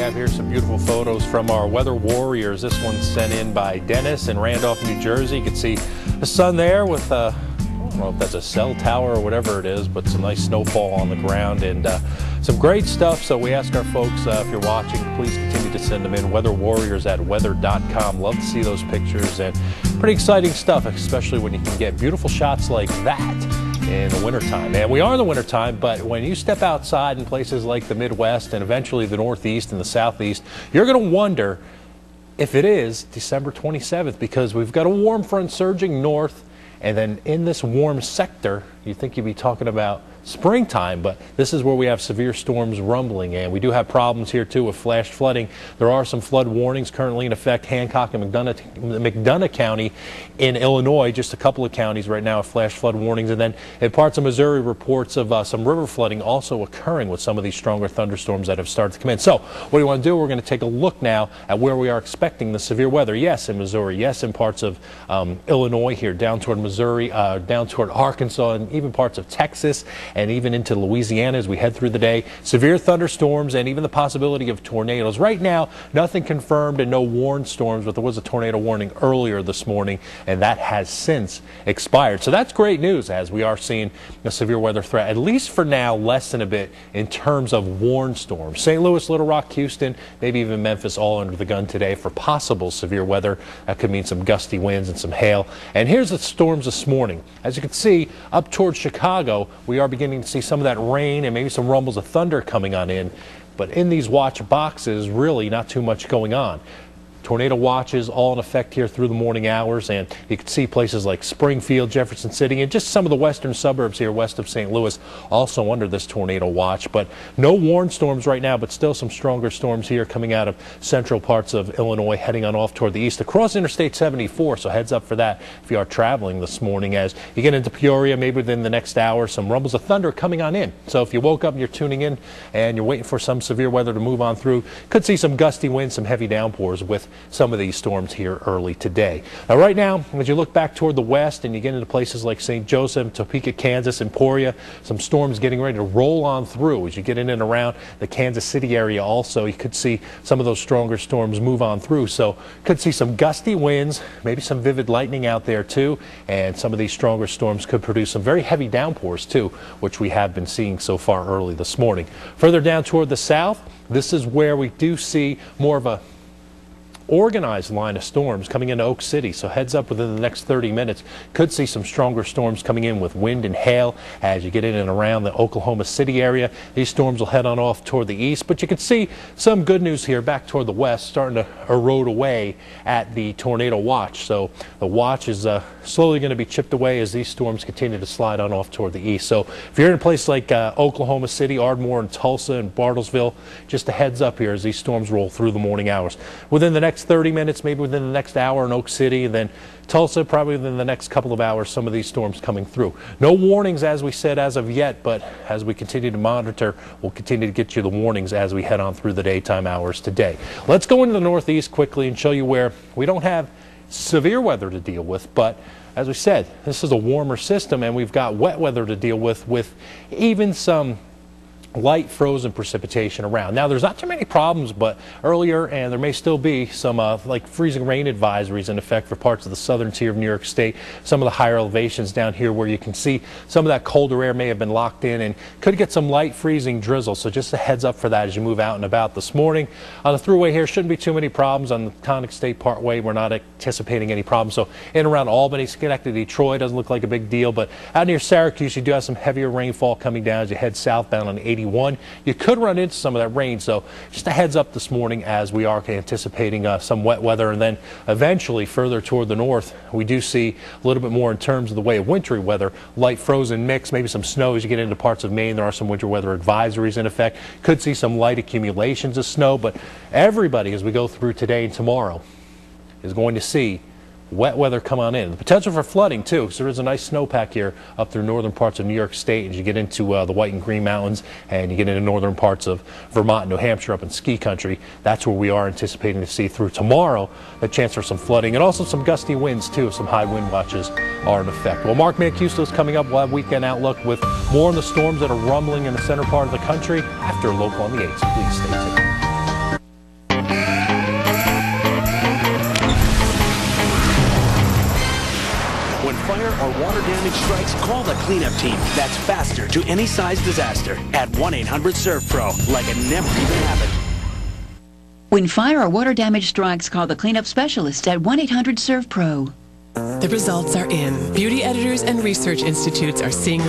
have here some beautiful photos from our weather warriors. This one's sent in by Dennis in Randolph, New Jersey. You can see the sun there with I don't know if that's a cell tower or whatever it is, but some nice snowfall on the ground and some great stuff. So we ask our folks, if you're watching, please continue to send them in. weatherwarriors@weather.com. Love to see those pictures, and pretty exciting stuff, especially when you can get beautiful shots like that in the wintertime. And we are in the wintertime, but when you step outside in places like the Midwest and eventually the Northeast and the Southeast, you're going to wonder if it is December 27th, because we've got a warm front surging north, and then in this warm sector, you'd think you'd be talking about springtime, but this is where we have severe storms rumbling, and we do have problems here too with flash flooding. There are some flood warnings currently in effect. Hancock and McDonough County in Illinois, just a couple of counties right now with flash flood warnings, and then in parts of Missouri, reports of some river flooding also occurring with some of these stronger thunderstorms that have started to come in. So what do you want to do? We're going to take a look now at where we are expecting the severe weather. Yes, in Missouri. Yes, in parts of Illinois here, down toward Missouri, down toward Arkansas, and even parts of Texas, and even into Louisiana as we head through the day. Severe thunderstorms and even the possibility of tornadoes. Right now, nothing confirmed and no warned storms, but there was a tornado warning earlier this morning, and that has since expired. So that's great news, as we are seeing a severe weather threat, at least for now, lessen a bit in terms of warned storms. St. Louis, Little Rock, Houston, maybe even Memphis, all under the gun today for possible severe weather. That could mean some gusty winds and some hail. And here's the storms this morning. As you can see, up towards Chicago, we are beginning to see some of that rain and maybe some rumbles of thunder coming on in. But in these watch boxes, really not too much going on. Tornado watches all in effect here through the morning hours, and you can see places like Springfield, Jefferson City, and just some of the western suburbs here west of St. Louis also under this tornado watch. But no warned storms right now, but still some stronger storms here coming out of central parts of Illinois, heading on off toward the east across Interstate 74. So heads up for that if you are traveling this morning. As you get into Peoria, maybe within the next hour, some rumbles of thunder coming on in. So if you woke up and you're tuning in and you're waiting for some severe weather to move on through, could see some gusty winds, some heavy downpours with some of these storms here early today. Now, right now, as you look back toward the west and you get into places like St. Joseph, Topeka, Kansas, Emporia, some storms getting ready to roll on through. As you get in and around the Kansas City area also, you could see some of those stronger storms move on through. So could see some gusty winds, maybe some vivid lightning out there too, and some of these stronger storms could produce some very heavy downpours too, which we have been seeing so far early this morning. Further down toward the south, this is where we do see more of a organized line of storms coming into Oak City. So heads up within the next 30 minutes. Could see some stronger storms coming in with wind and hail as you get in and around the Oklahoma City area. These storms will head on off toward the east, but you can see some good news here back toward the west, starting to erode away at the tornado watch. So the watch is slowly going to be chipped away as these storms continue to slide on off toward the east. So if you're in a place like Oklahoma City, Ardmore, and Tulsa, and Bartlesville, just a heads up here as these storms roll through the morning hours. Within the next 30 minutes, maybe within the next hour in Oak City, and then Tulsa, probably within the next couple of hours, some of these storms coming through. No warnings, as we said, as of yet, but as we continue to monitor, we'll continue to get you the warnings as we head on through the daytime hours today. Let's go into the Northeast quickly and show you where we don't have severe weather to deal with, but as we said, this is a warmer system, and we've got wet weather to deal with even some light frozen precipitation around. Now, there's not too many problems, but earlier, and there may still be some like freezing rain advisories in effect for parts of the southern tier of New York State, some of the higher elevations down here where you can see some of that colder air may have been locked in and could get some light freezing drizzle. So just a heads up for that as you move out and about this morning. On the thruway here, shouldn't be too many problems. On the Tonic State Parkway, we're not anticipating any problems. So in and around Albany, Schenectady, Troy, doesn't look like a big deal, but out near Syracuse, you do have some heavier rainfall coming down as you head southbound on 81. You could run into some of that rain, so just a heads up this morning as we are anticipating some wet weather, and then eventually further toward the north, we do see a little bit more in terms of the way of wintry weather, light frozen mix, maybe some snow as you get into parts of Maine. There are some winter weather advisories in effect. Could see some light accumulations of snow, but everybody as we go through today and tomorrow is going to see wet weather come on in. The potential for flooding too, so there's a nice snowpack here up through northern parts of New York State as you get into the White and Green Mountains and you get into northern parts of Vermont and New Hampshire up in ski country. That's where we are anticipating to see through tomorrow the chance for some flooding and also some gusty winds too. Some high wind watches are in effect. Well, Mark Mancuso is coming up. We'll have Weekend Outlook with more on the storms that are rumbling in the center part of the country after Local on the 8. So please stay tuned. or water damage strikes, call the cleanup team. That's faster to any size disaster at 1-800-SERVPRO, like it never even happened. When fire or water damage strikes, call the cleanup specialist at 1-800-SERVPRO. The results are in. Beauty editors and research institutes are seeing